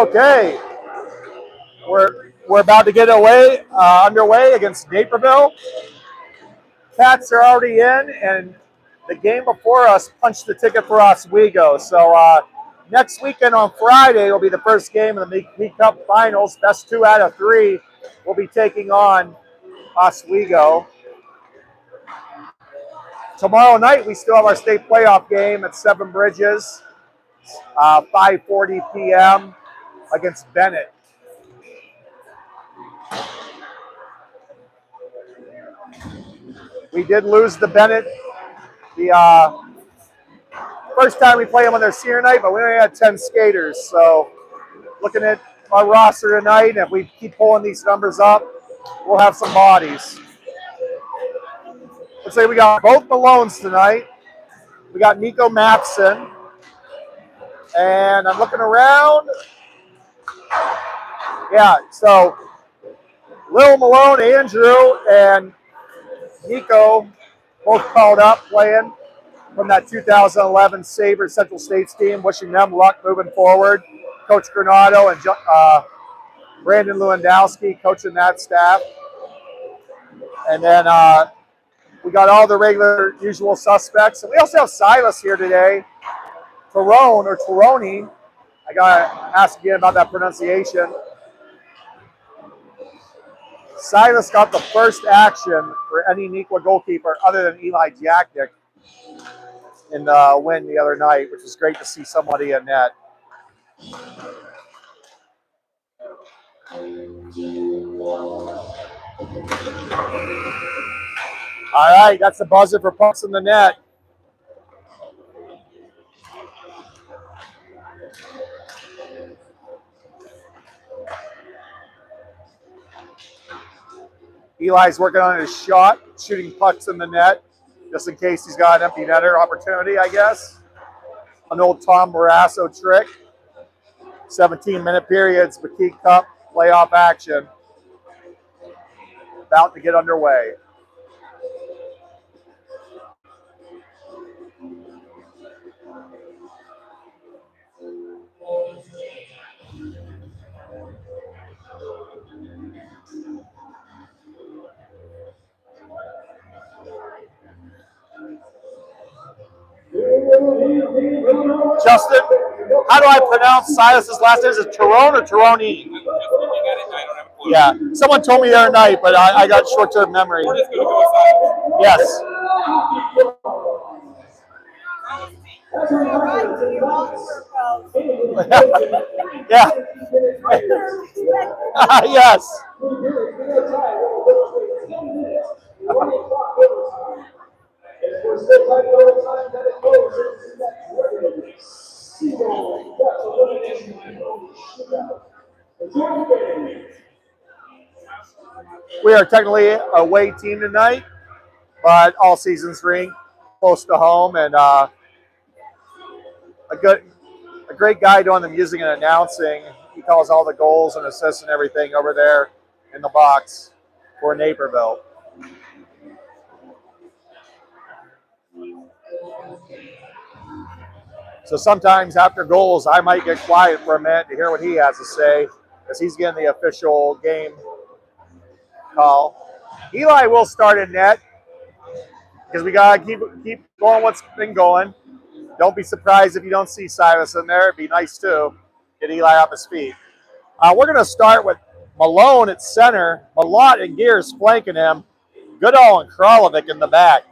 Okay, we're about to get underway against Naperville. Cats are already in, and the game before us punched the ticket for Oswego. So next weekend on Friday will be the first game of the McKeague Cup Finals. Best 2 out of 3 will be taking on Oswego. Tomorrow night we still have our state playoff game at Seven Bridges, 5:40 p.m. against Bennett. We did lose to Bennett the first time we played them on their senior night, but we only had 10 skaters. So looking at our roster tonight, if we keep pulling these numbers up, we'll have some bodies. Let's say we got both Malones tonight. We got Nico Matson. And I'm looking around. Yeah, so Lil Malone, Andrew, and Nico both called up playing from that 2011 Sabres Central States team. Wishing them luck moving forward. Coach Granado and Brandon Lewandowski coaching that staff. And then we got all the regular usual suspects. And we also have Silas here today. Tyrone or Tironi. I got to ask again about that pronunciation. Silas got the first action for any Neuqua goalkeeper other than Eli Jacknick in the win the other night, which was great to see somebody in net. All right, that's the buzzer for pucks in the net. Eli's working on his shot, shooting pucks in the net, just in case he's got an empty netter opportunity, I guess. An old Tom Barrasso trick. 17-minute periods, McKeague Cup playoff action. About to get underway. Justin, how do I pronounce Silas's last name? Is it Tyrone or Tironi? Yeah, someone told me the other night, but I got short-term memory. Yes. Yeah. Yes. We are technically a away team tonight, but all season's ring close to home, and a great guy doing the music and announcing. He calls all the goals and assists and everything over there in the box for Naperville. So sometimes after goals, I might get quiet for a minute to hear what he has to say, because he's getting the official game call. Eli will start in net, because we got to keep going what's been going. Don't be surprised if you don't see Silas in there. It'd be nice, too. Get Eli off his feet. We're going to start with Malone at center, Malott and Gears flanking him, Goodall and Kralovic in the back.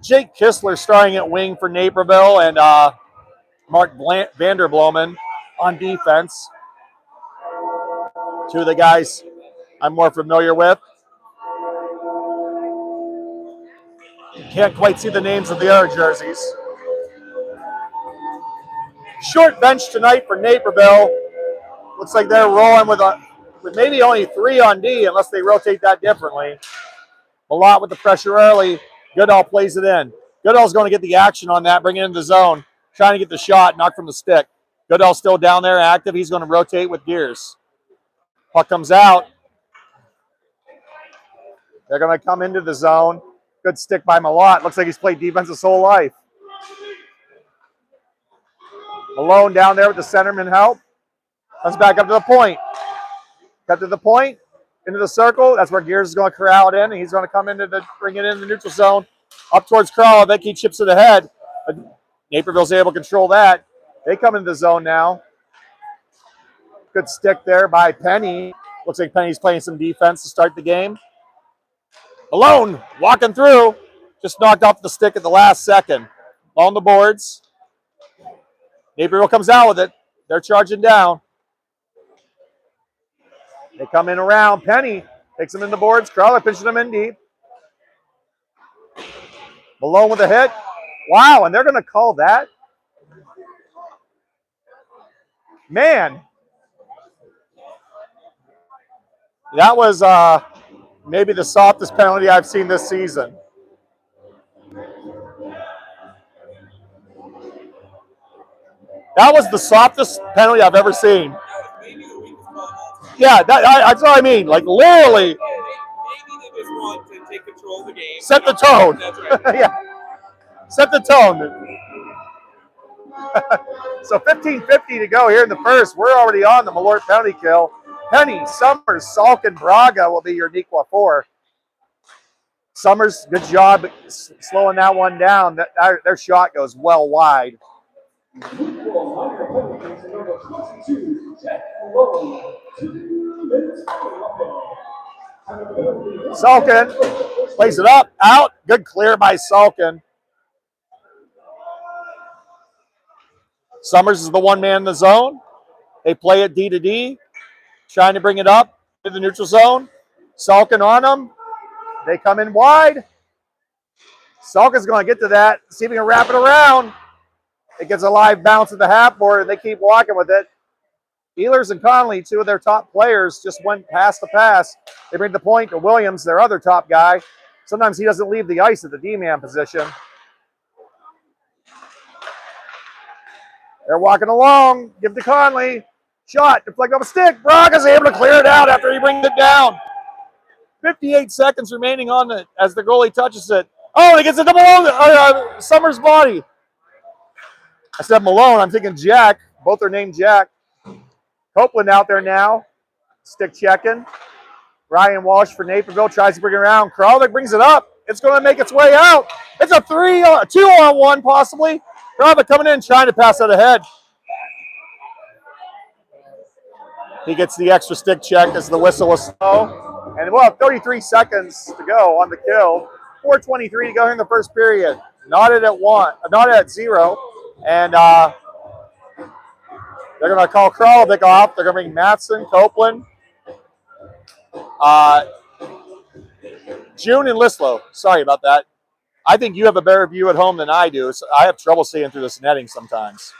Jake Kistler starting at wing for Naperville, and Mark Vanderblomen on defense. Two of the guys I'm more familiar with. Can't quite see the names of the other jerseys. Short bench tonight for Naperville. Looks like they're rolling with maybe only 3 on D, unless they rotate that differently. Malott with the pressure early. Goodall plays it in. Goodall's going to get the action on that, bring it into the zone, trying to get the shot, knocked from the stick. Goodall's still down there active. He's going to rotate with Gears. Puck comes out. They're going to come into the zone. Good stick by Malott. Looks like he's played defense his whole life. Malone down there with the centerman help. Comes back up to the point. Cut to the point. Into the circle. That's where Gears is going to corral it in. And he's going to come into bring it in the neutral zone. Up towards Kralovic. He chips it ahead. But Naperville's able to control that. They come into the zone now. Good stick there by Penny. Looks like Penny's playing some defense to start the game. Malone walking through. Just knocked off the stick at the last second. On the boards. Naperville comes out with it. They're charging down. They come in around. Penny takes them in the boards. Crowley pinching them in deep. Malone with a hit. Wow, and they're going to call that. Man. That was maybe the softest penalty I've seen this season. That was the softest penalty I've ever seen. Yeah, that's what I mean. Like, literally. Maybe they just want to take control of the game. Set the tone. That's right. Yeah. Set the tone. So 15:50 to go here in the first. We're already on the Malort penalty kill. Penny, Summers, Salk, and Braga will be your Neuqua 4. Summers, good job slowing that one down. Their shot goes well wide. Salkin plays it up, out. Good clear by Salkin. Summers is the one man in the zone. They play it D to D, trying to bring it up to the neutral zone. Salkin on them. They come in wide. Salkin's going to get to that, see if he can wrap it around. It gets a live bounce at the half board, and they keep walking with it. Ehlers and Conley, two of their top players, just went past the pass. They bring the point to Williams, their other top guy. Sometimes he doesn't leave the ice at the D-man position. They're walking along. Give to Conley. Shot. Deflect off a stick. Braga's able to clear it out after he brings it down. 58 seconds remaining on it as the goalie touches it. Oh, he gets it to Malone. Summers' body. I said Malone. I'm thinking Jack. Both are named Jack. Copeland out there now. Stick checking. Ryan Walsh for Naperville tries to bring it around. Kralovic brings it up. It's going to make its way out. It's a 2-on-1 possibly. Kralovic coming in trying to pass that ahead. He gets the extra stick check as the whistle was slow. And we'll have 33 seconds to go on the kill. 4:23 to go here in the first period. Knotted at 0. And they're going to call Kralovic off. They're going to bring Matson, Copeland, June, and Lislow. Sorry about that. I think you have a better view at home than I do. So I have trouble seeing through this netting sometimes.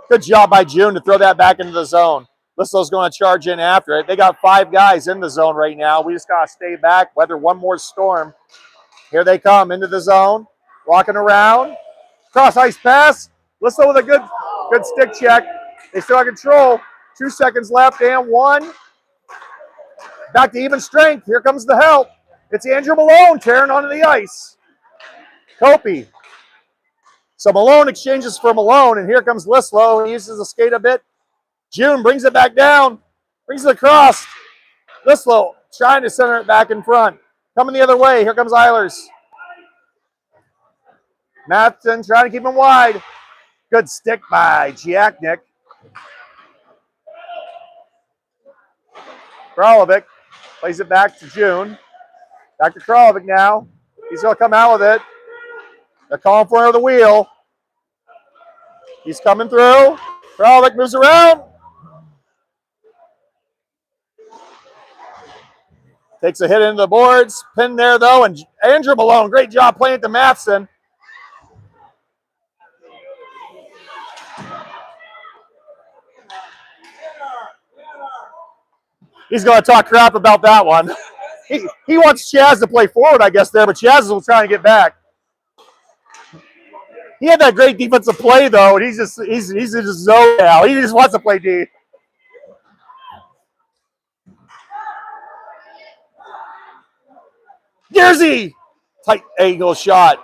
Good job by June to throw that back into the zone. Lislow's going to charge in after it. They got 5 guys in the zone right now. We just got to stay back, weather one more storm. Here they come into the zone, walking around. Cross ice pass. Lislow with a good stick check. They still have control. 2 seconds left and 1. Back to even strength. Here comes the help. It's Andrew Malone tearing onto the ice. Kopi. So Malone exchanges for Malone, and here comes Lislow. He uses the skate a bit. June brings it back down. Brings it across. Lislow trying to center it back in front. Coming the other way. Here comes Eilers. Matson trying to keep him wide. Good stick by Giacnik. Kralovic plays it back to June. Back to Kralovic now. He's going to come out with it. They're calling for the wheel. He's coming through. Kralovic moves around. Takes a hit into the boards. Pinned there, though. And Andrew Malone, great job playing it to Matson. He's going to talk crap about that one. He wants Chaz to play forward, I guess, there, but Chaz is trying to get back. He had that great defensive play, though, and he's in his zone now. He just wants to play D. Gearsy! Tight angle shot.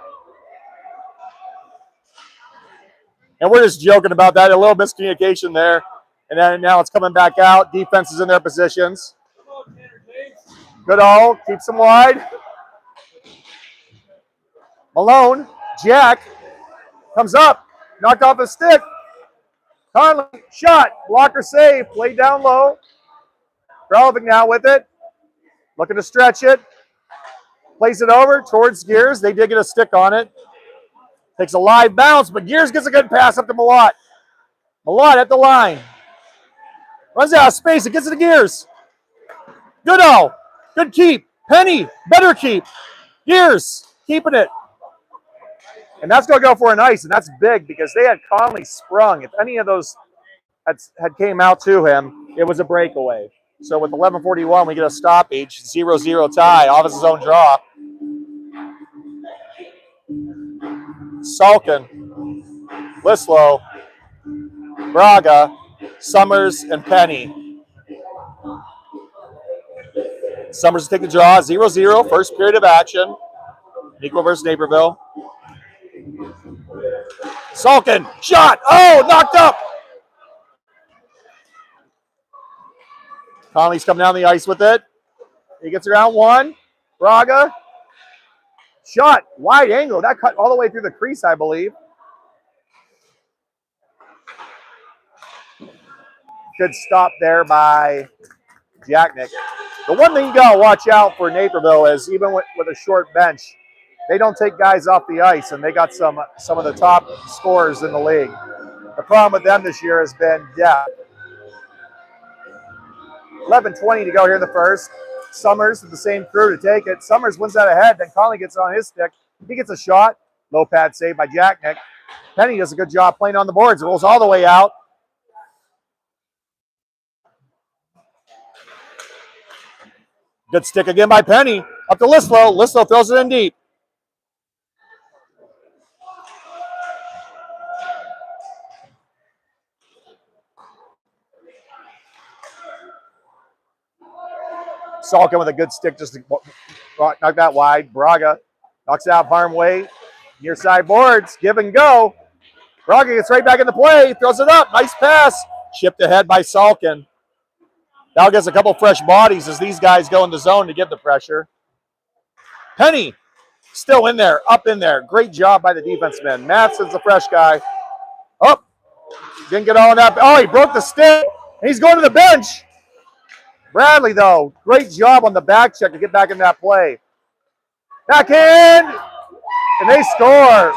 And we're just joking about that. A little miscommunication there. And then now it's coming back out. Defense is in their positions. Goodall keeps them wide. Malone, Jack, comes up. Knocked off his stick. Conley, shot. Blocker save. Played down low. Kralovic now with it. Looking to stretch it. Plays it over towards Gears. They did get a stick on it. Takes a live bounce, but Gears gets a good pass up to Malott. Malott at the line. Runs out of space. It gets it to Gears. Goodall. Good keep. Penny. Better keep. Gears. Keeping it. And that's going to go for an ice, and that's big because they had Conley sprung. If any of those had came out to him, it was a breakaway. So with 11:41, we get a stoppage, 0-0 tie, off his own draw. Salkin, Lislow, Braga, Summers, and Penny. Summers will take the draw, 0-0, first period of action. Neuqua versus Naperville. Salkin, shot, oh, knocked up. Conley's coming down the ice with it. He gets around one. Braga, shot, wide angle. That cut all the way through the crease, I believe. Good stop there by Jacknick. The one thing you got to watch out for Naperville is even with a short bench, they don't take guys off the ice, and they got some of the top scorers in the league. The problem with them this year has been depth. 11:20 to go here in the first. Summers with the same crew to take it. Summers wins that ahead. Then Conley gets it on his stick. He gets a shot. Low pad save by Jacknick. Penny does a good job playing on the boards. Rolls all the way out. Good stick again by Penny. Up to Lislow. Lislow throws it in deep. Salkin with a good stick just to knock that wide. Braga knocks it out harm way. Near side boards. Give and go. Braga gets right back into play. Throws it up. Nice pass. Chipped ahead by Salkin. Now gets a couple fresh bodies as these guys go in the zone to give the pressure. Penny still in there. Up in there. Great job by the defenseman. Matheson's the fresh guy. Oh, didn't get on that. Oh, he broke the stick. And he's going to the bench. Bradley, though, great job on the back check to get back in that play. Back in, and they score.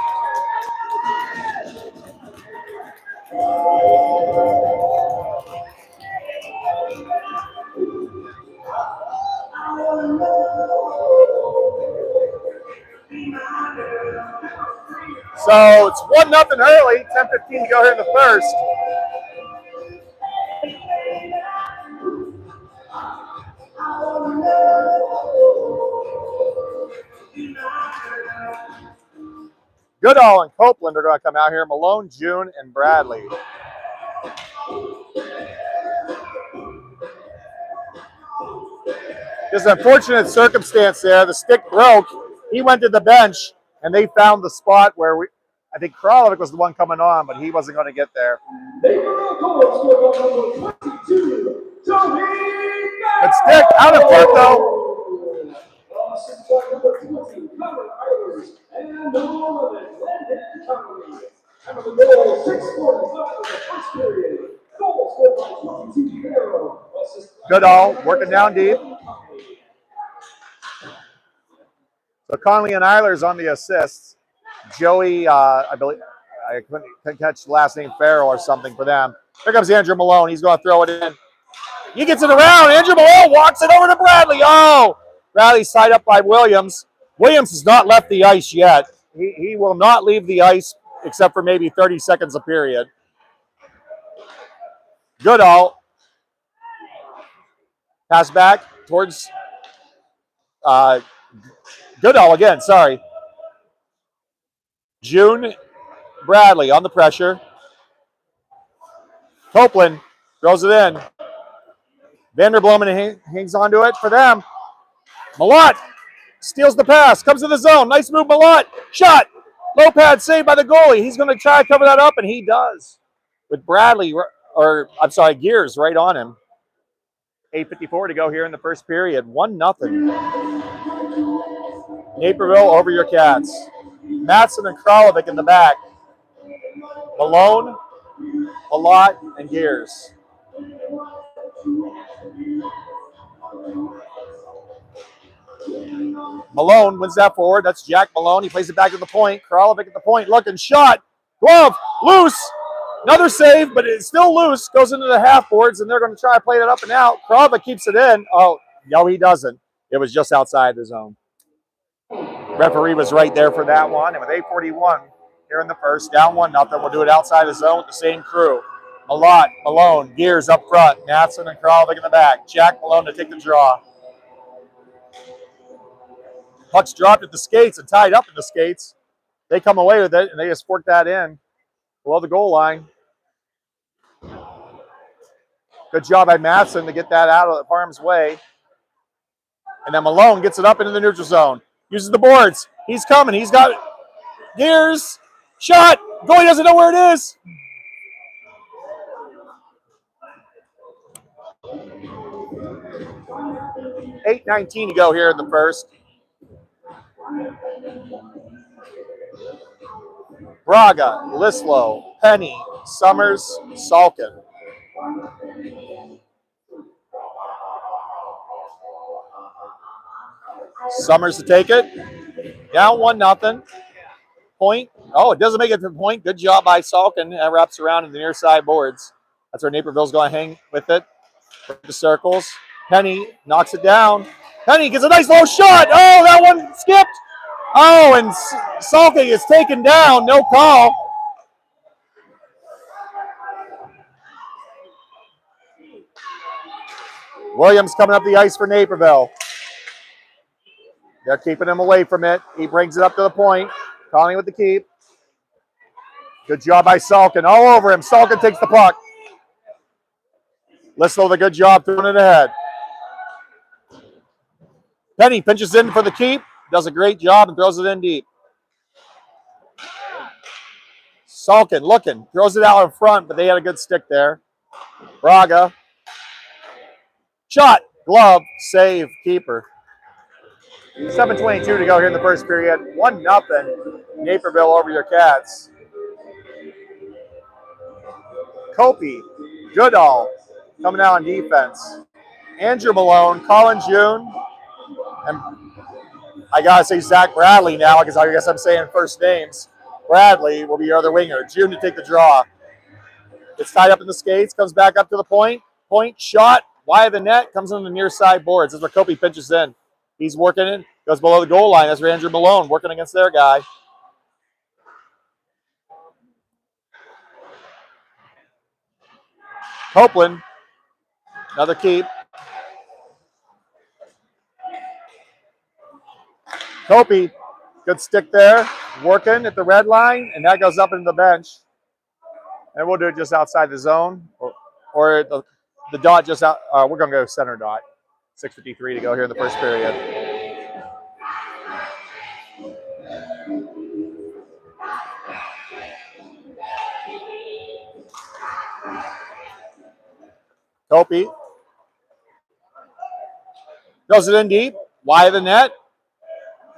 So it's 1-0 early, 10:15 to go here in the first. Goodall and Copeland are going to come out here. Malone, June, and Bradley. There's an unfortunate circumstance there. The stick broke. He went to the bench, and they found the spot where I think Kralovic was the one coming on, but he wasn't going to get there. Good stick. Out of foot, though. Goodall working down deep. So Conley and Eilers on the assists. Joey, I believe, I couldn't catch the last name, Farrell or something for them. Here comes Andrew Malone. He's going to throw it in. He gets it around. Andrew Malone walks it over to Bradley. Oh, Bradley's tied up by Williams. Williams has not left the ice yet. He will not leave the ice except for maybe 30 seconds a period. Goodall. Pass back towards Goodall again, sorry. June, Bradley on the pressure. Copeland throws it in. Vanderbloemen hangs onto it for them. Malott steals the pass, comes to the zone. Nice move, Malott. Shot. Low pad saved by the goalie. He's going to try to cover that up, and he does. With Bradley, or I'm sorry, Gears right on him. 8:54 to go here in the first period. 1-0. Naperville over your Cats. Matson and Kralovic in the back. Malone, Malott, and Gears. Malone wins that forward. That's Jack Malone. He plays it back to the point. Kralovic at the point. Looking. Shot. Glove. Loose. Another save, but it's still loose. Goes into the half boards, and they're going to try to play it up and out. Kralovic keeps it in. Oh, no, he doesn't. It was just outside the zone. Referee was right there for that one. And with 8:41 here in the first, down 1-0, we'll do it outside the zone with the same crew. Malott, Malone, Gears up front. Matson and Kralovic in the back. Jack Malone to take the draw. Puck's dropped at the skates and tied up in the skates. They come away with it, and they just fork that in below the goal line. Good job by Matson to get that out of harm's way. And then Malone gets it up into the neutral zone. Uses the boards. He's coming. He's got Gears. Shot. Goalie doesn't know where it is. $8:19 to go here in the first. Braga, Lislow, Penny, Summers, Salkin. Summers to take it. Down 1-0. Point. Oh, it doesn't make it to the point. Good job by Salkin. That wraps around in the near side boards. That's where Naperville's going to hang with it. The circles. Penny knocks it down. Penny gets a nice low shot. Oh, that one skipped. Oh, and Salkin is taken down. No call. Williams coming up the ice for Naperville. They're keeping him away from it. He brings it up to the point. Conley with the keep. Good job by Salkin. All over him. Salkin takes the puck. Lislow with a good job throwing it ahead. Penny pinches in for the keep. Does a great job and throws it in deep. Salkin looking. Throws it out in front, but they had a good stick there. Braga. Shot. Glove. Save. Keeper. 7:22 to go here in the first period. 1-0. Naperville over your Cats. Kopi. Goodall coming out on defense. Andrew Malone. Colin June. And I got to say Zach Bradley now because I guess I'm saying first names. Bradley will be your other winger. June to take the draw. It's tied up in the skates. Comes back up to the point. Point. Shot. Wide of the net. Comes in the near side boards. This is where Kopi pinches in. He's working in. Goes below the goal line. That's where Andrew Malone working against their guy. Copeland. Another keep. Kopi. Good stick there. Working at the red line. And that goes up into the bench. And we'll do it just outside the zone. Or the dot just out. We're going to go center dot. 6:53 to go here in the first period. Kopi. Throws it in deep. Wide of the net.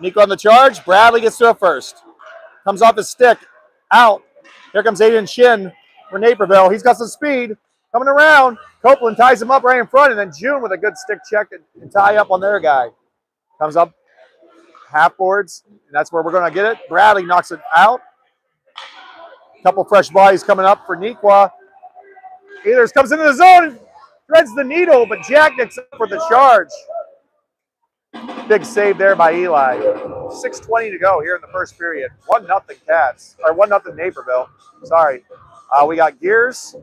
Neuqua on the charge. Bradley gets to it first. Comes off his stick. Out. Here comes Aiden Shin for Naperville. He's got some speed. Coming around. Copeland ties him up right in front, and then June with a good stick check and tie up on their guy. Comes up half boards, and that's where we're going to get it. Bradley knocks it out. Couple fresh bodies coming up for Neuqua. Ehlers comes into the zone and threads the needle, but Jack Nick's up for the charge. Big save there by Eli. 6:20 to go here in the first period. 1-0 Cats, or 1-0 Naperville. Sorry. We got Gears.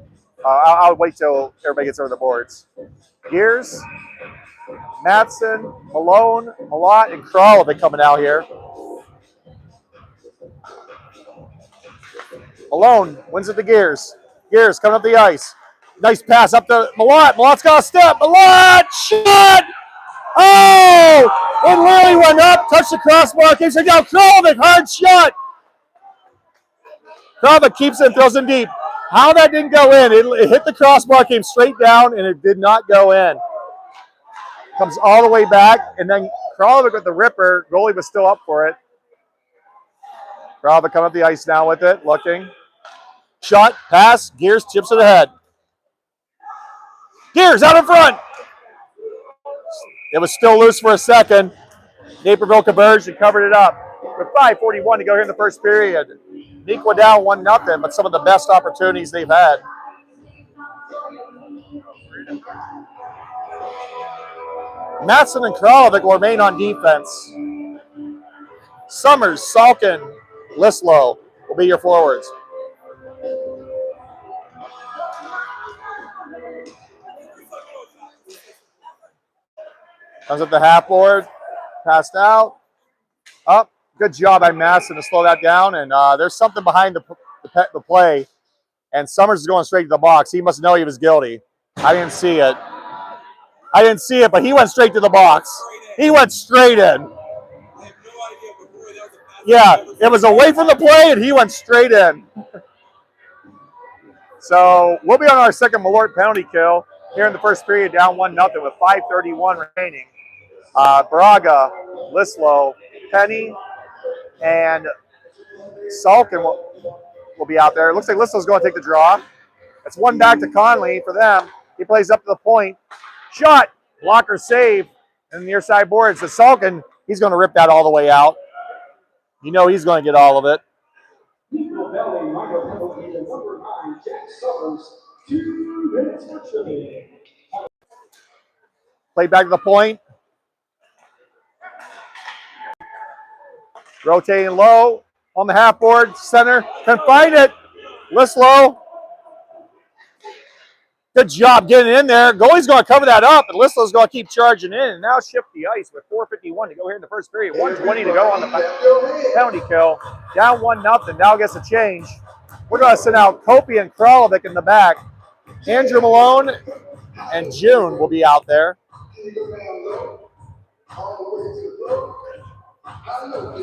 I'll wait till everybody gets over the boards. Gears, Matson, Malone, Malott, and Kralovic coming out here. Malone wins it to Gears. Gears coming up the ice. Nice pass up to Malott. Malott's got a step. Malott! Shot! Oh! It literally went up, touched the crossbar, keeps it down. Kralovic, hard shot. Kralovic keeps it and throws it deep. How that didn't go in, it hit the crossbar, came straight down, and it did not go in. Comes all the way back, and then Kralovic with the ripper. Goalie was still up for it. Kralovic coming up the ice now with it, looking. Shot, pass, Gears chips it ahead. Gears out in front. It was still loose for a second. Naperville converged and covered it up. With 5:41 to go here in the first period. Neuqua down 1-0, but some of the best opportunities they've had. Matson and Kralovic will remain on defense. Summers, Salkin, Lislow will be your forwards. Comes up the half board, passed out. Up. Good job by Matson to slow that down. And there's something behind the play. And Summers is going straight to the box. He must know he was guilty. I didn't see it. But he went straight to the box. He went straight in. Yeah, it was away from the play, and he went straight in. So we'll be on our second Malort penalty kill here in the first period, down 1-0 with 5:31 remaining. Braga, Lislow, Penny, and Salkin will be out there. It looks like Lislow's going to take the draw. It's one back to Conley for them. He plays up to the point. Shot, blocker save, and the near side board. So Salkin, he's going to rip that all the way out. You know he's going to get all of it. Play back to the point. Rotating low on the half board. Center can find it. Lislow. Good job getting in there. Goalie's going to cover that up, and Lislow's going to keep charging in. And now shift the ice with 4:51 to go here in the first period. 1:20 to go on the penalty kill. Down 1-0. Now gets a change. We're going to send out Kopi and Kralovic in the back. Andrew Malone and June will be out there.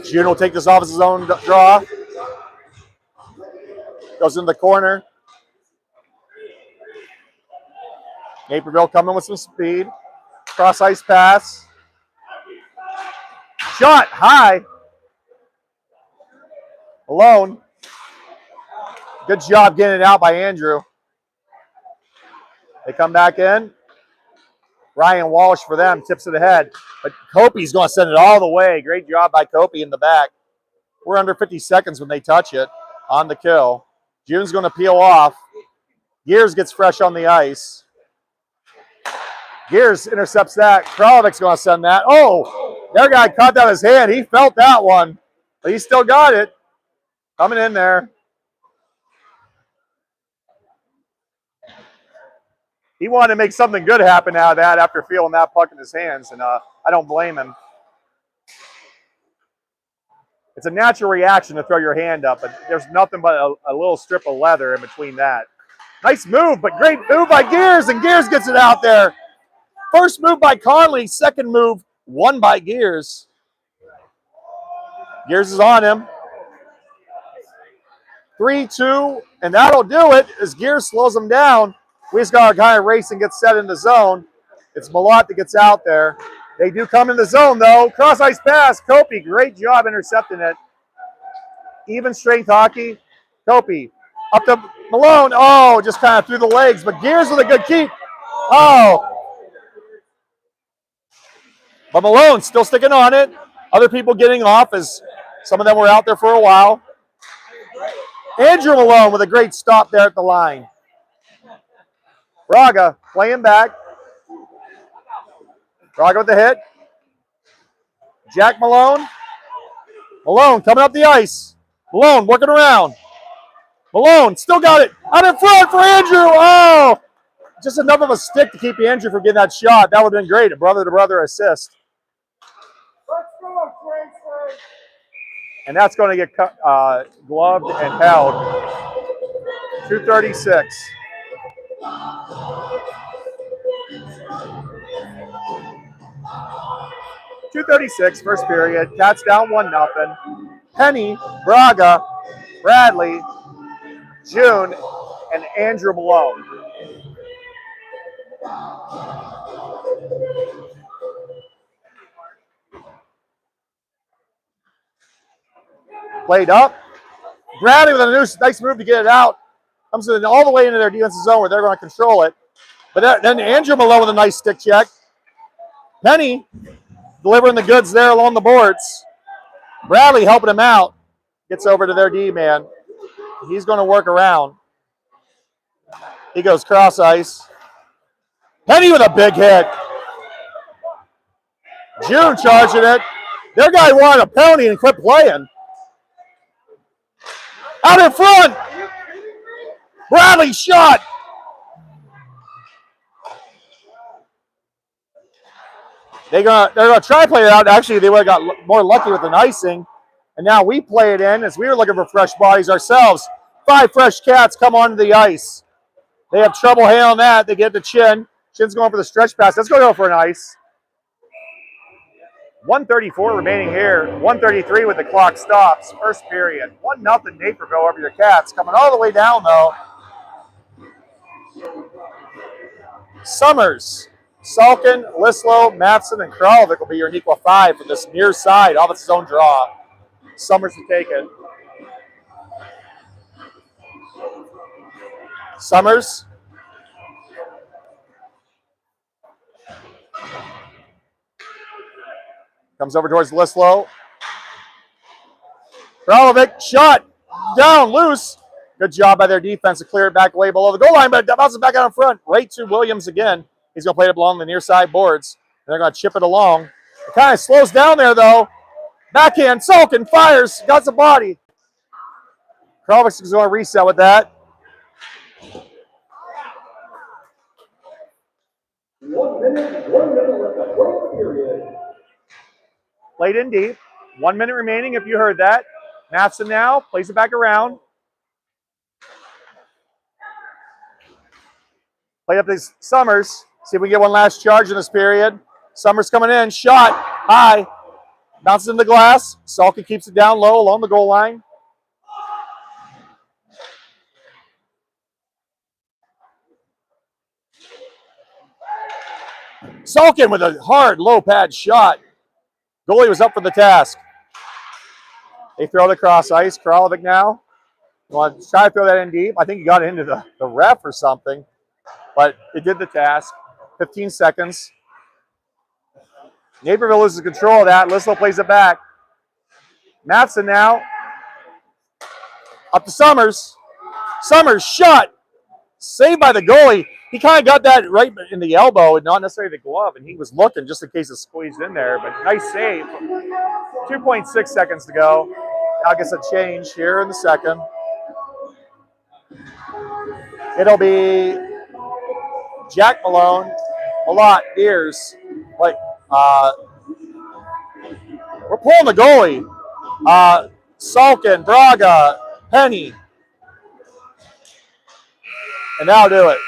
June will take this off his own draw. Goes in the corner. Naperville coming with some speed. Cross ice pass. Shot high. Malone. Good job getting it out by Andrew. They come back in. Ryan Walsh for them, tips it ahead. But Kopi's going to send it all the way. Great job by Kopi in the back. We're under 50 seconds when they touch it on the kill. June's going to peel off. Gears gets fresh on the ice. Gears intercepts that. Kralovic's going to send that. Oh, their guy caught that in his hand. He felt that one, but he still got it. Coming in there. He wanted to make something good happen out of that after feeling that puck in his hands, and I don't blame him. It's a natural reaction to throw your hand up, but there's nothing but a little strip of leather in between that. Nice move, but great move by Gears, and Gears gets it out there. First move by Conley, second move won by Gears. Gears is on him. 3-2, and that'll do it as Gears slows him down. We just got our guy race and gets set in the zone. It's Malott that gets out there. They do come in the zone, though. Cross ice pass. Kopi, great job intercepting it. Even strength hockey. Kopi up to Malone. Oh, just kind of through the legs, but Gears with a good keep. Oh. But Malone still sticking on it. Other people getting off as some of them were out there for a while. Andrew Malone with a great stop there at the line. Braga playing back. Braga with the hit. Jack Malone. Malone coming up the ice. Malone working around. Malone still got it. Out in front for Andrew. Oh! Just enough of a stick to keep Andrew from getting that shot. That would have been great. A brother-to-brother assist. And that's going to get gloved and held. 2:36. 2:36, first period. Cats down 1-0. Penny, Braga, Bradley, June, and Andrew Malone. Played up. Bradley with a nice move to get it out. Comes in all the way into their defensive zone where they're going to control it. But then Andrew Malone with a nice stick check. Penny delivering the goods there along the boards. Bradley helping him out. Gets over to their D-man. He's going to work around. He goes cross ice. Penny with a big hit. June charging it. Their guy wanted a penalty and quit playing. Out in front. Bradley shot. They're gonna try to play it out. Actually, they would have got more lucky with an icing. And now we play it in as we were looking for fresh bodies ourselves. 5 fresh Cats come onto the ice. They have trouble handling that. They get the Chin. Chin's going for the stretch pass. Let's go for an ice. 1:34 remaining here. 1:33 with the clock stops. First period. 1-0 Naperville over your Cats. Coming all the way down, though. Summers, Salkin, Lislow, Matson, and Kralovic will be your Neuqua 5 for this near side off its own draw. Summers to take it. Summers. Comes over towards Lislow. Kralovic, shot, down, loose. Good job by their defense to clear it back way below the goal line, but it bounces back out in front. Right to Williams again. He's going to play it along the near side boards. And they're going to chip it along. It kind of slows down there, though. Backhand, Salkin, fires, got the body. Kralovic is going to reset with that. 1 minute, 1 minute left to play period. Played in deep. 1 minute remaining if you heard that. Matson now plays it back around. Play up these Summers. See if we get one last charge in this period. Summers coming in. Shot. High. Bounces in the glass. Salkin keeps it down low along the goal line. Salkin with a hard low pad shot. Goalie was up for the task. They throw it across ice. Kralovic now. Want to try to throw that in deep. I think he got into the ref or something. But it did the task. 15 seconds. Naperville loses control of that. Lislow plays it back. Matson now. Up to Summers. Summers shot. Saved by the goalie. He kind of got that right in the elbow and not necessarily the glove, and he was looking just in case it squeezed in there. But nice save. 2.6 seconds to go. Now gets a change here in the second. It'll be Jack Malone, Malott, Deers. Like, we're pulling the goalie. Salkin, Braga, Penny. And that'll do it.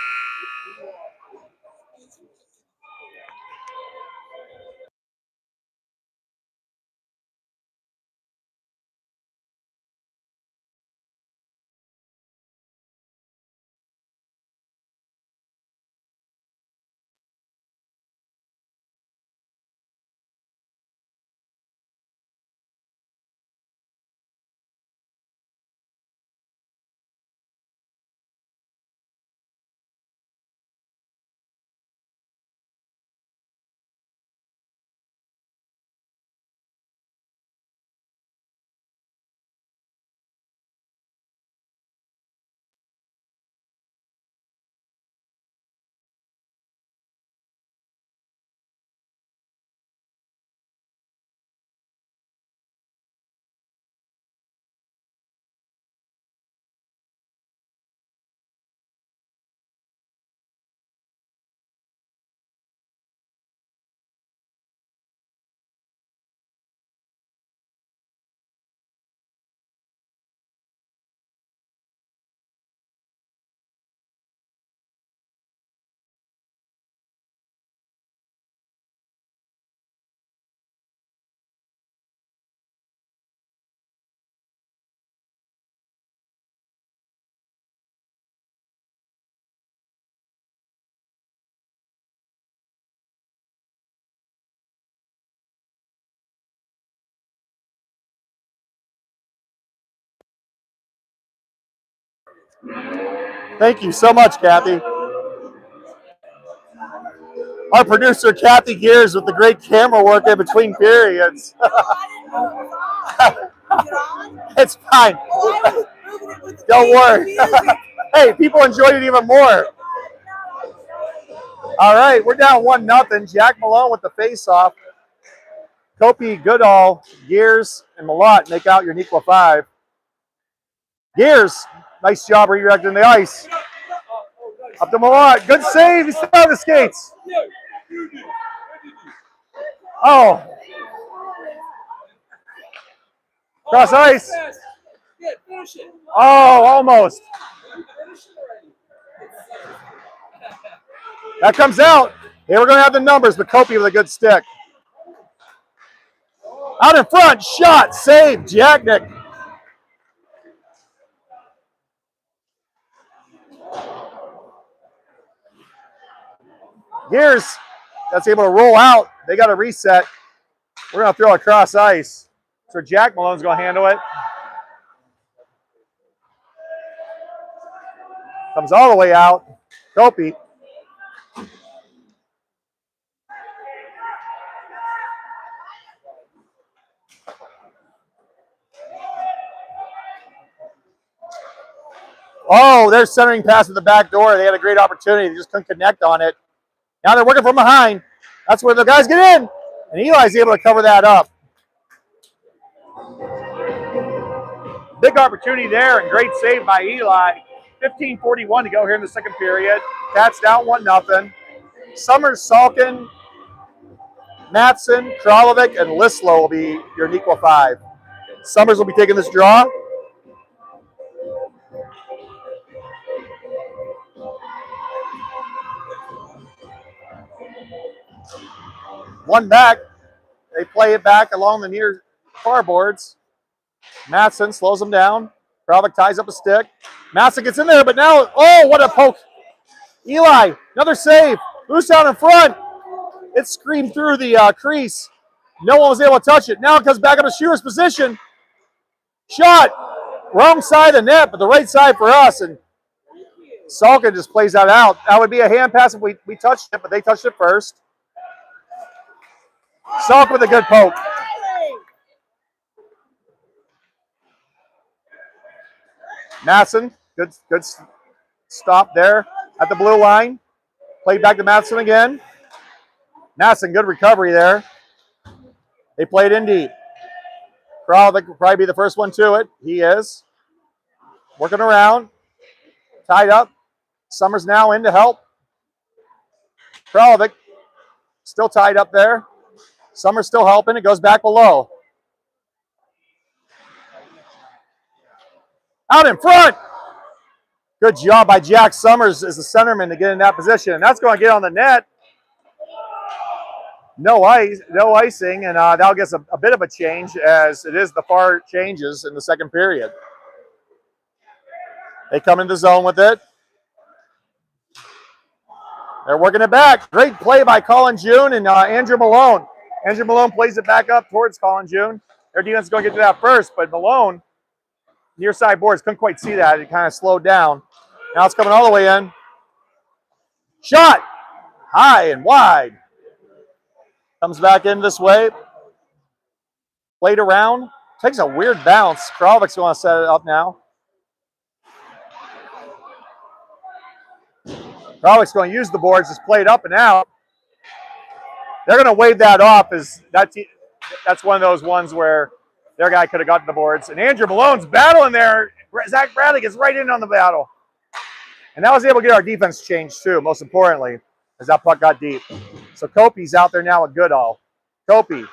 Thank you so much, Kathy. Our producer, Kathy Gears, with the great camera work in between periods. It's fine. Don't worry. Hey, people enjoyed it even more. All right, we're down 1-0. Jack Malone with the face-off. Kopi, Goodall, Gears, and Malott make out your Neuqua 5. Gears, nice job redirecting the ice. Up to Malott. Good save. He's still on the skates. Oh. Cross ice. Oh, almost. That comes out. Here we're going to have the numbers, but Kopi with a good stick. Out in front, shot, save, Jacknick. Gears, that's able to roll out. They got to reset. We're going to throw across ice. So Jack Malone's going to handle it. Comes all the way out. Kopi. Oh, they're centering pass at the back door. They had a great opportunity. They just couldn't connect on it. Now they're working from behind. That's where the guys get in. And Eli's able to cover that up. Big opportunity there and great save by Eli. 15:41 to go here in the second period. Cats down 1-0. Summers, Salkin, Matson, Kralovic, and Lislow will be your Neuqua 5. Summers will be taking this draw. One back. They play it back along the near far boards. Matson slows them down. Kralovic ties up a stick. Matson gets in there, but now, oh, what a poke. Eli, another save. Loose out in front. It screamed through the crease. No one was able to touch it. Now it comes back up to shooter's position. Shot. Wrong side of the net, but the right side for us. And Salkin just plays that out. That would be a hand pass if we touched it, but they touched it first. Salkin with a good poke. Matson, good stop there at the blue line. Played back to Matson again. Matson, good recovery there. They played in deep. Kralovic will probably be the first one to it. He is. Working around. Tied up. Summers now in to help. Kralovic still tied up there. Summers still helping. It goes back below. Out in front. Good job by Jack Summers as the centerman to get in that position. And that's going to get on the net. No icing, and that'll get a bit of a change as it is the far changes in the second period. They come into the zone with it. They're working it back. Great play by Colin June and Andrew Malone. Andrew Malone plays it back up towards Colin June. Their defense is going to get to that first, but Malone, near side boards, couldn't quite see that. It kind of slowed down. Now it's coming all the way in. Shot! High and wide. Comes back in this way. Played around. Takes a weird bounce. Kralovic's going to set it up now. Kralovic's going to use the boards. Just played up and out. They're going to wave that off as that's one of those ones where their guy could have gotten the boards. And Andrew Malone's battling there. Zach Bradley gets right in on the battle. And that was able to get our defense changed too, most importantly, as that puck got deep. So Kopi's out there now with Goodall. Kopi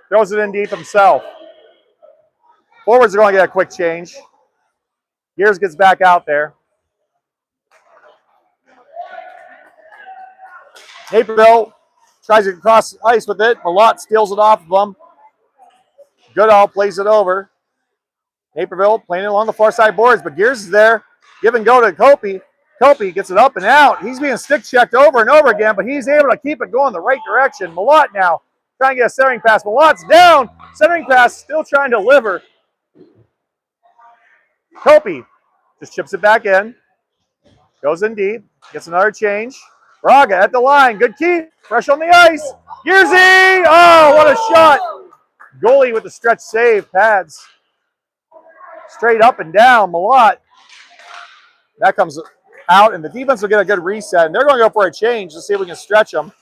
throws it in deep himself. Forwards are going to get a quick change. Gears gets back out there. Naperville tries to cross ice with it. Malott steals it off of them. Goodall plays it over. Naperville playing it along the far side boards, but Gears is there. Give and go to Kopi. Kopi gets it up and out. He's being stick checked over and over again, but he's able to keep it going the right direction. Malott now trying to get a centering pass. Malott's down. Centering pass still trying to deliver. Kopi Just chips it back in. Goes in deep. Gets another change. Braga at the line. Good keep. Fresh on the ice. Yerzy! Oh, what a shot. Goalie with the stretch save. Pads. Straight up and down. Malott. That comes out, and the defense will get a good reset. And they're going to go for a change to see if we can stretch them.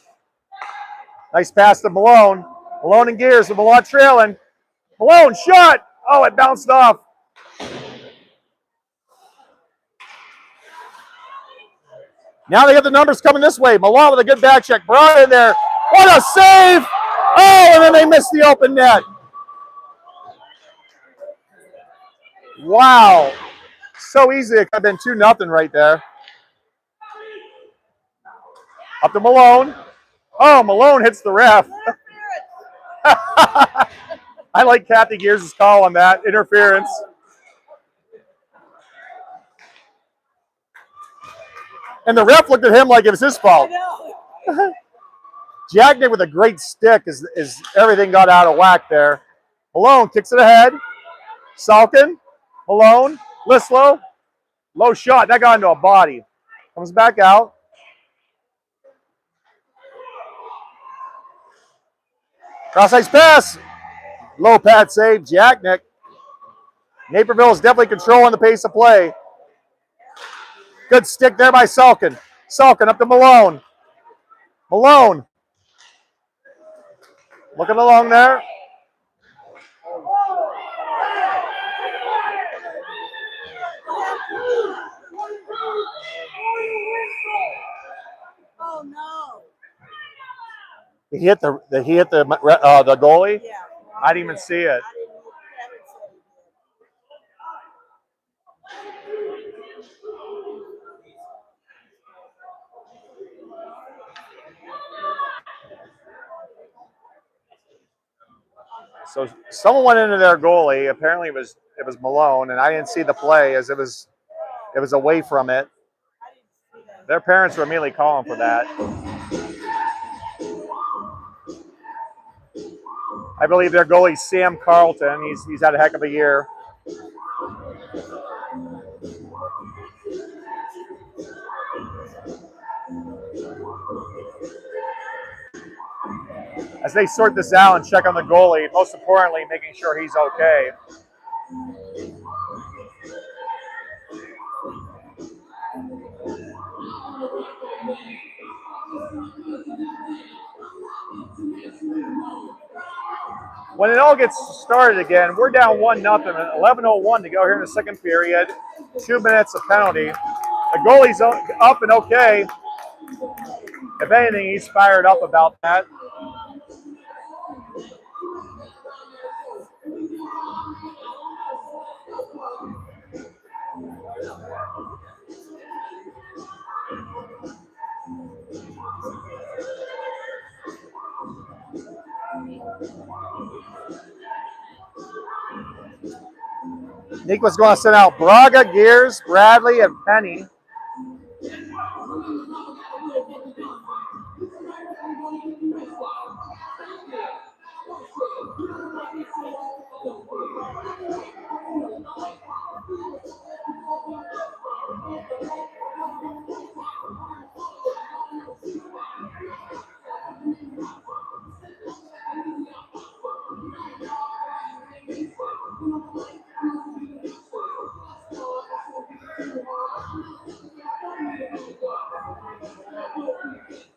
Nice pass to Malone. Malone and Gears with Malott trailing. Malone shot. Oh, it bounced off. Now they got the numbers coming this way. Malone with a good back check. Brought in there. What a save. Oh, and then they missed the open net. Wow. So easy. It could have been 2-0 right there. Up to Malone. Oh, Malone hits the ref. I like Kathy Gears' call on that. Interference. And the ref looked at him like it was his fault. Jagnick with a great stick as everything got out of whack there. Malone kicks it ahead. Salkin. Malone. Lislow. Low shot. That got into a body. Comes back out. Cross-ice pass. Low pad save. Jagnick. Naperville is definitely controlling the pace of play. Good stick there by Salkin. Salkin up to Malone. Malone. Looking along there. Oh no! He hit the goalie. Yeah. I didn't even see it. So someone went into their goalie. Apparently it was Malone, and I didn't see the play as it was away from it. Their parents were immediately calling for that. I believe their goalie Sam Carlton. He's had a heck of a year. As they sort this out and check on the goalie, most importantly, making sure he's okay. When it all gets started again, we're down 1-0, 11:01 to go here in the second period. 2 minutes of penalty. The goalie's up and okay. If anything, he's fired up about that. Neuqua's going to send out Braga, Gears, Bradley, and Penny.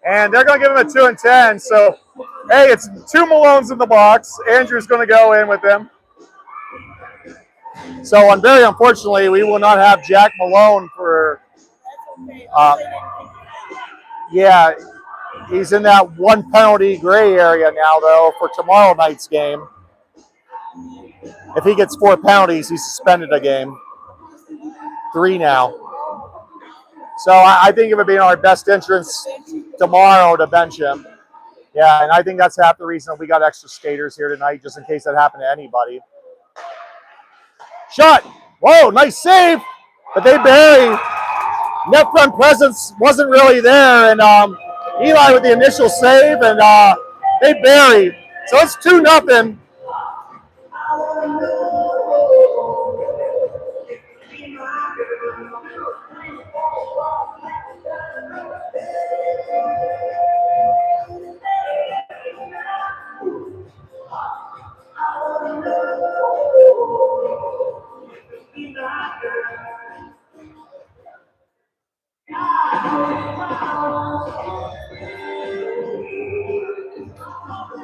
And they're going to give him a 2 and 10. So, hey, it's 2 Malones in the box. Andrew's going to go in with them. So, very unfortunately, we will not have Jack Malone for. Yeah, he's in that 1 penalty gray area now, though, for tomorrow night's game. If he gets 4 penalties, he's suspended a game. 3 now. So I think it would be in our best interest tomorrow to bench him. Yeah, and I think that's half the reason we got extra skaters here tonight, just in case that happened to anybody. Shot! Whoa, nice save! But they bury. Net front presence wasn't really there, and Eli with the initial save, and they bury. So it's 2-0.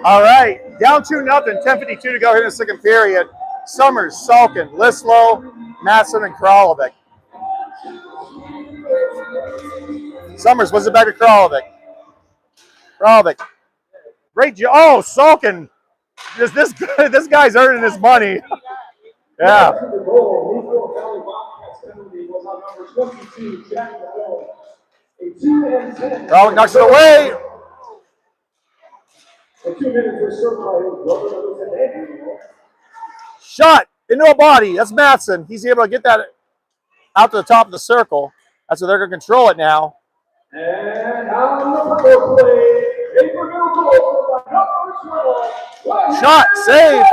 All right, down 2-0, 10:52 to go here in the second period. Summers, Salkin, Lislow, Matson, and Kralovic. Summers was it back to Kralovic. Kralovic. Great job. Oh, Salkin. This guy's earning his money. Yeah. Kralovic knocks it away. Shot into a body. That's Matson. He's able to get that out to the top of the circle. That's where they're going to control it now. And on number 4 play, Shot, save.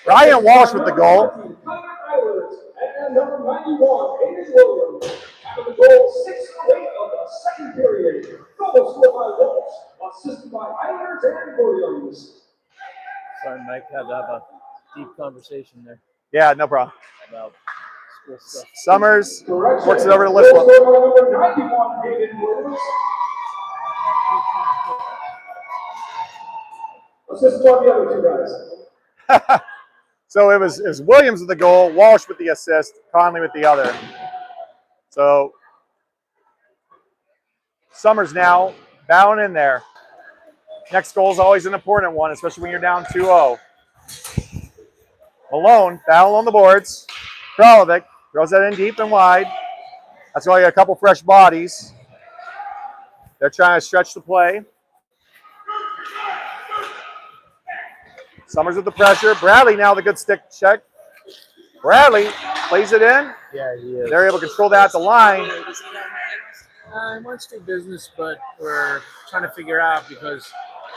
Ryan Walsh with the goal. And number 91, Hayden Williams. After the goal, 6-8 of the second period. Goal scored by Walsh, assisted by Eilers and Williams. Sorry, Mike, had to have a deep conversation there Yeah, no problem. about school stuff. Summers Correction. works it over to Goal Lislow. scored by number 91, Hayden Williams. Assisted by the other two guys. So it was Williams with the goal, Walsh with the assist, Conley with the other. So Summers now bowing in there. Next goal is always an important one, especially when you're down 2-0. Malone, foul on the boards. Kralovic throws that in deep and wide. That's why you got a couple fresh bodies. They're trying to stretch the play. Summers with the pressure. Bradley now the good stick check. Bradley plays it in. Yeah, he is. They're able to control that at the line. He wants to do business, but we're trying to figure out because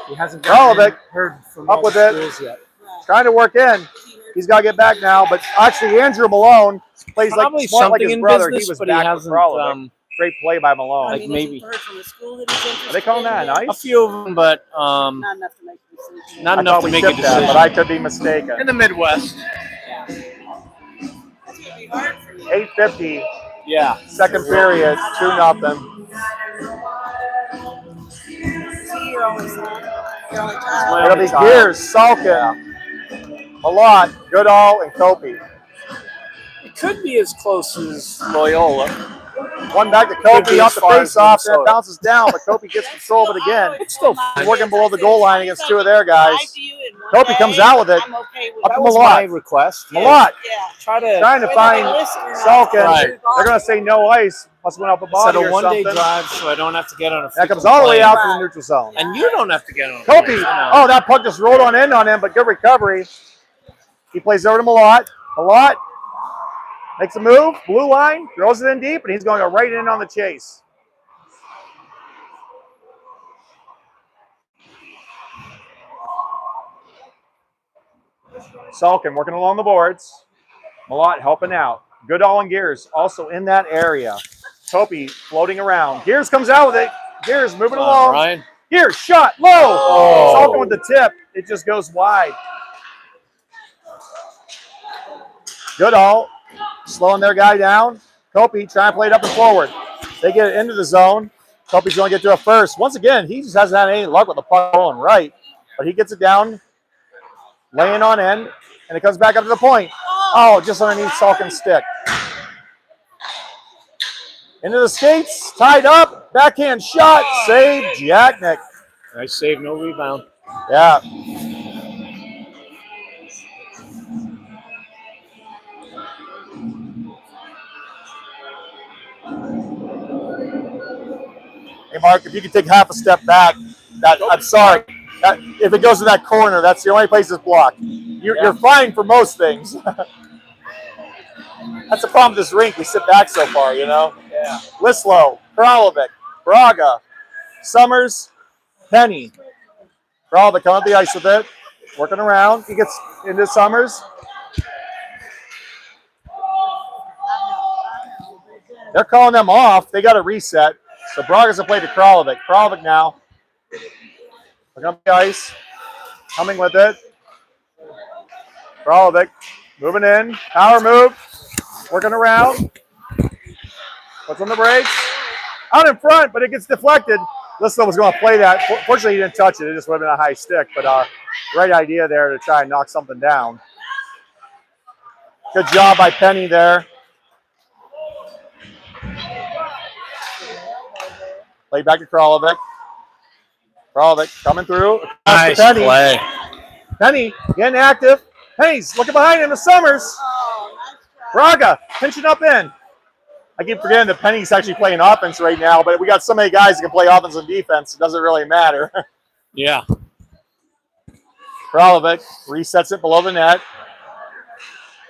he hasn't heard from Up all with the it. schools yet. Trying to work in. He's got to get back now. But actually, Andrew Malone plays Probably like smart like something his in brother. business, he was but he back with hasn't. Kralovic. Great play by Malone. Like maybe. Heard from the school that he's interested Are they calling that in, nice? A few of them, but Not enough to make a decision. not I enough thought to we make a tipped that, decision. but I could be mistaken. In the Midwest. That's gonna be hard for you. 8:50, Yeah. second period, 2-0. See your only son, your only child. It'll be Gears, Salkin, Malott, Goodall, and Kopi. It could be as close as Loyola. One back to Could Kopi be off as the far as face-off, then it Minnesota. bounces down, but Kopi gets control of it again. It's still He's working below the goal line against two of their guys. Kopi comes out with it. I'm okay with Up That to was my Malott. request. Malott Yeah. Try to trying to Whether find they listen or not. Salkin. Right. They're going to say no ice. Must have went up a set body a or one-day something. drive so I don't have to get on a That comes freaking all the way plane. out to the neutral zone. And you don't have to get on a Kopi, plane, you know. oh, that puck just rolled on in on him, but good recovery. He plays over to Malott. Malott makes a move, blue line, throws it in deep, and he's going to go right in on the chase. Salkin working along the boards. Malott helping out. Goodall and Gears also in that area. Kopi floating around. Gears comes out with it. Gears moving Come on, along. Ryan. Gears shot low. Oh. Salkin with the tip. It just goes wide. Goodall slowing their guy down. Kopi trying to play it up and forward. They get it into the zone. Kopi's going to get to it first. Once again, he just hasn't had any luck with the puck rolling right. But he gets it down, laying on end, and it comes back up to the point. Oh, just underneath Salkin's stick. Into the skates, tied up, backhand shot, save, Jacknick. Nice save, no rebound. Yeah. Hey, Mark, if you could take half a step back, I'm sorry. If it goes to that corner, that's the only place it's blocked. You're fine for most things. That's the problem with this rink. We sit back so far, you know? Yeah. Lislow, Kralovic, Braga, Summers, Penny. Kralovic coming up the ice with it, working around. He gets into Summers. They're calling them off. They got a reset. So Bragas will play to Kralovic. Kralovic now. Look up the ice. Coming with it. Kralovic moving in. Power move. Working around. Puts on the brakes. Out in front, but it gets deflected. Lislow was going to play that. Fortunately, he didn't touch it. It just would have been a high stick. But right idea there to try and knock something down. Good job by Penny there. Play back to Kralovic. Kralovic coming through. Nice Penny. play. Penny getting active. Penny's looking behind him to Summers. Braga pinching up in. I keep forgetting that Penny's actually playing offense right now, but we got so many guys that can play offense and defense, it doesn't really matter. Yeah. Kralovic resets it below the net.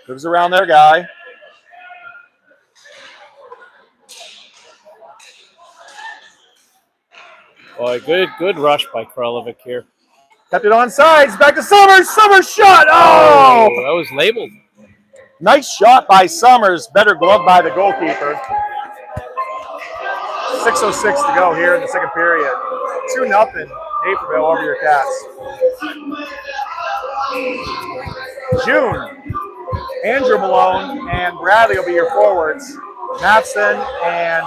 Moves around their guy. Boy, good rush by Kralovic here. Kept it on sides. Back to Summers. Summers shot. Oh! That was labeled. Nice shot by Summers. Better glove by the goalkeeper. 6:06 to go here in the second period. 2-0 Naperville over your Cats. June, Andrew Malone, and Bradley will be your forwards. Matson and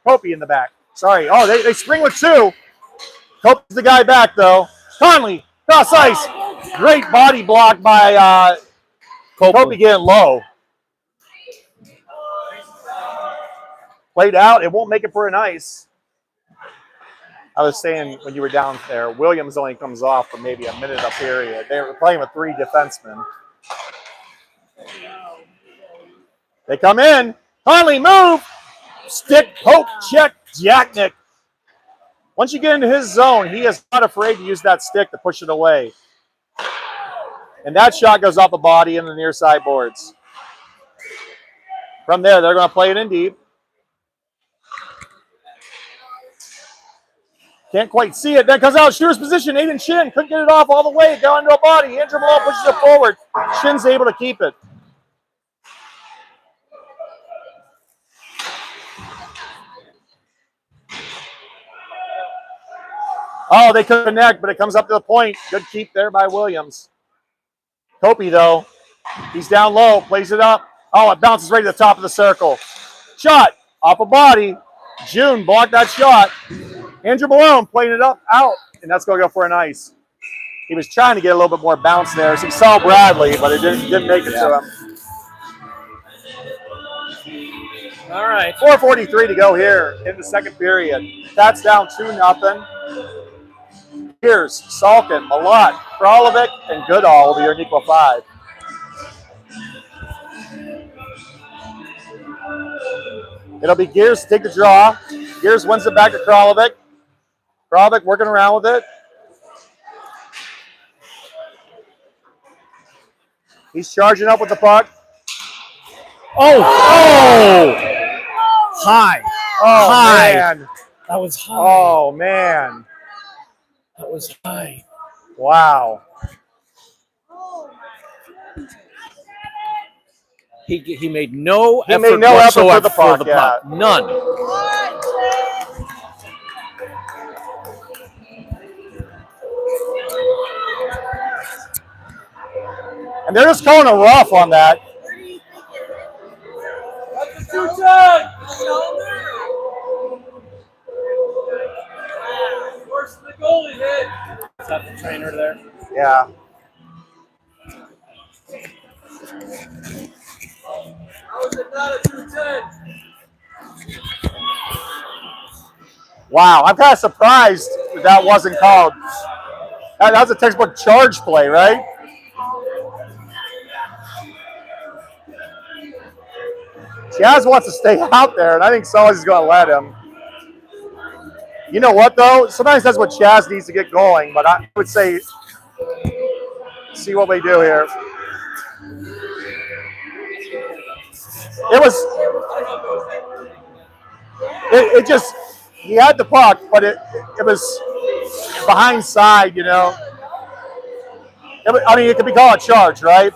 Popey in the back. Sorry. Oh, they spring with two. Popey's the guy back, though. Conley, cross ice. Great body block by Popey getting low. Played out. It won't make it for an ice. I was saying when you were down there, Williams only comes off for maybe a minute a period. They were playing with 3 defensemen. They come in. Conley, move. Stick, poke, check, Jacknick. Once you get into his zone, he is not afraid to use that stick to push it away. And that shot goes off the body in the near side boards. From there, they're going to play it in deep. Can't quite see it. Then comes out shooter's position. Aiden Shin couldn't get it off all the way. Down into a body. Andrew Malone pushes it forward. Shin's able to keep it. Oh, they could connect, but it comes up to the point. Good keep there by Williams. Kopey, though, he's down low, plays it up. Oh, it bounces right to the top of the circle. Shot off a body. June blocked that shot. Andrew Malone playing it up, out, and that's going to go for an ice. He was trying to get a little bit more bounce there, so he saw Bradley, but it didn't make it to him. All right. 4:43 to go here in the second period. That's down 2-0. Here's Salkin, Malott, Kralovic, and Goodall will be your Neuqua 5. It'll be Gears to take the draw. Gears wins it back to Kralovic. Kralovic working around with it. He's charging up with the puck. Oh! High. Oh, High. man. That was high. Oh, man. That was high. Wow. He made no effort made no effort whatsoever for the puck, yeah. None. And they're just calling a rough on that. Is that the trainer there? Yeah. Wow, I'm kind of surprised that wasn't called. That was a textbook charge play, right? Chaz wants to stay out there, and I think Sully's is going to let him. You know what, though? Sometimes that's what Chaz needs to get going, but I would say see what we do here. It just, he had the puck, but it was behind side, you know. It could be called a charge, right?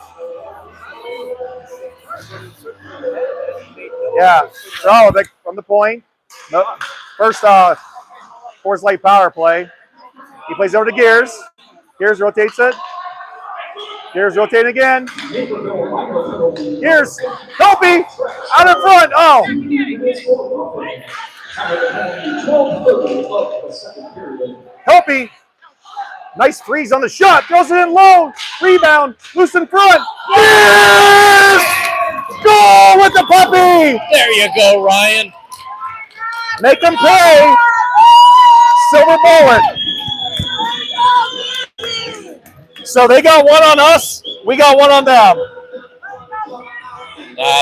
Yeah, Kralovic from the point. First Force Light power play. He plays over to Gears. Gears rotates it. Gears rotating again. Gears. Kobe out in front. Oh. Kobe. Nice freeze on the shot. Goes in low. Rebound. Loose in front. Gears. Goal with the puppy. There you go, Ryan. Make them pay. Silver bullet. So they got one on us. We got one on them.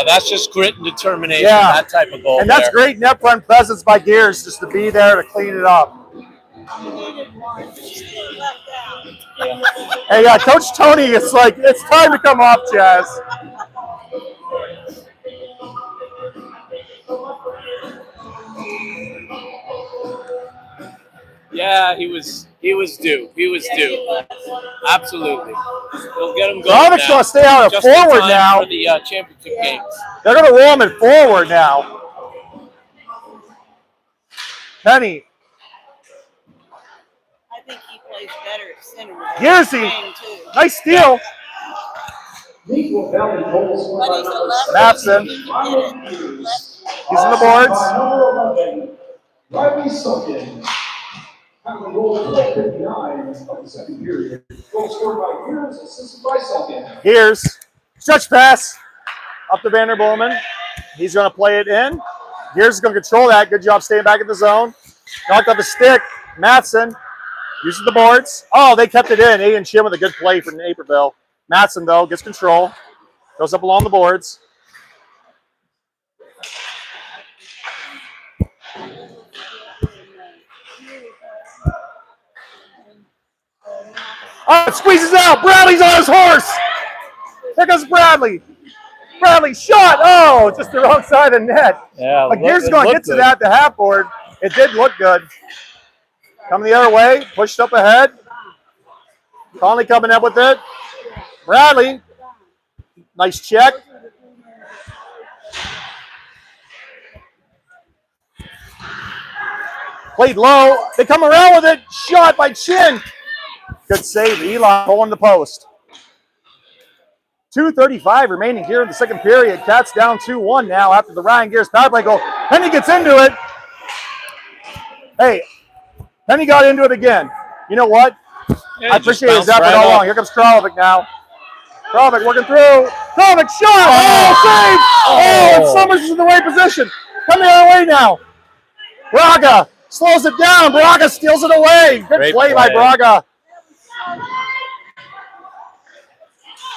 That's just grit and determination. Yeah. That type of goal. And that's great net front presence by Gears just to be there to clean it up. Hey, yeah, Coach Tony, it's like, it's time to come off, Jazz. Yeah, he was due. He was due. Absolutely. They'll get him going Kralevic's going to stay out of Just in forward time now. for the championship games. They're going to roll him in forward now. Penny. I think he plays better at center. Gearsy. Nice steal. But he's a lefty. Mapson. Using the boards. Riley Sunken. Having a goal 12:59 of the second period. Goal scored by Gears, assisted by Sunken. Here's stretch pass up to Vanderbloemen. He's going to play it in. Gears is going to control that. Good job staying back in the zone. Knocked off the stick. Matson uses the boards. Oh, they kept it in. Aiden Chin with a good play for Naperville. Matson, though, gets control. Goes up along the boards. Oh, it squeezes out. Bradley's on his horse. There goes Bradley. Bradley shot. Oh, just the wrong side of the net. Yeah, But Gears is going to get to that, the half board. It did look good. Coming the other way, pushed up ahead. Conley coming up with it. Bradley, nice check. Played low. They come around with it. Shot by Chin. Good save. Eli pulling the post. 2:35 remaining here in the second period. Cats down 2-1 now after the Ryan Gears power play goal. Penny gets into it. Hey, Penny got into it again. You know what? Yeah, I appreciate his effort right all up. along. Here comes Kralovic now. Kralovic working through. Kralovic shot. Oh, save. Oh, and Summers is in the right position. Coming the other way now. Braga slows it down. Braga steals it away. Good Great play by play. Braga.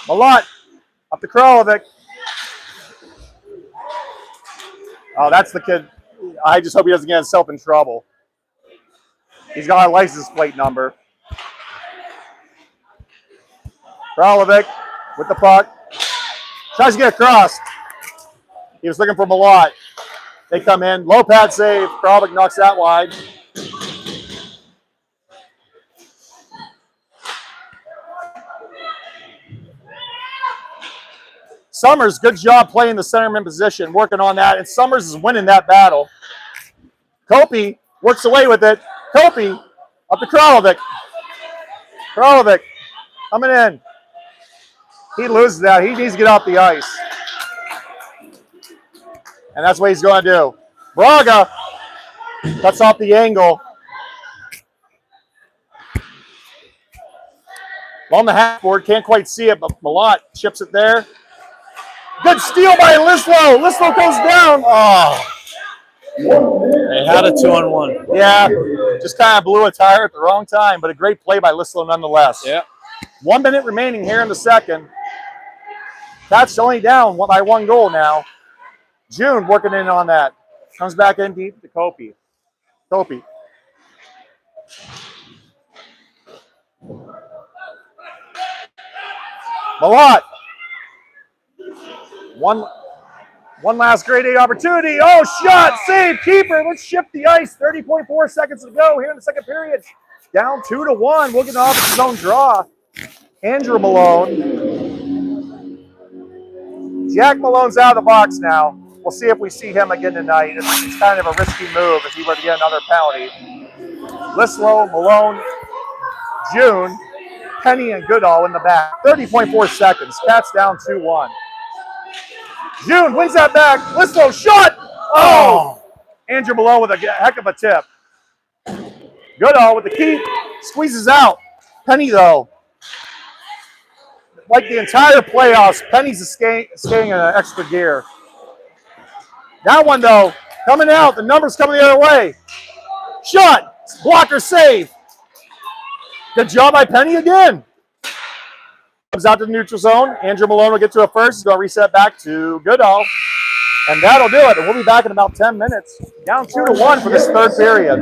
Malott up to Kralovic. Oh, that's the kid. I just hope he doesn't get himself in trouble. He's got a license plate number. Kralovic with the puck. Tries to get across. He was looking for Malott. They come in. Low pad save. Kralovic knocks that wide. Summers, good job playing the centerman position, working on that, and Summers is winning that battle. Kopi works away with it. Kopi up to Kralovic. Kralovic coming in. He loses that. He needs to get off the ice. And that's what he's going to do. Braga cuts off the angle. On the half board, can't quite see it, but Malott chips it there. Good steal by Lislow. Lislow goes down. Oh. They had a 2-on-1. Yeah, just kind of blew a tire at the wrong time, but a great play by Lislow nonetheless. Yeah. 1 minute remaining here in the second. That's only down by 1 goal now. June working in on that. Comes back in deep to Kopi. Kopi. Malott. One last grade A opportunity. Oh, shot, save, keeper. Let's shift the ice. 30.4 seconds to go here in the second period. Down 2-1. We'll get an offensive zone draw. Andrew Malone. Jack Malone's out of the box now. We'll see if we see him again tonight. It's kind of a risky move if he were to get another penalty. Lislow, Malone, June, Penny, and Goodall in the back. 30.4 seconds. Cats down 2-1. June wins that back. Lislow shot. Oh! Andrew Malone with a heck of a tip. Goodall with the keep. Squeezes out. Penny, though, like the entire playoffs, Penny's skating in an extra gear. That one, though, coming out. The numbers coming the other way. Shot. Blocker save. Good job by Penny again. Comes out to the neutral zone. Andrew Malone will get to it first. He's going to reset back to Goodall. And that'll do it. And we'll be back in about 10 minutes. Down 2-1 for this third period.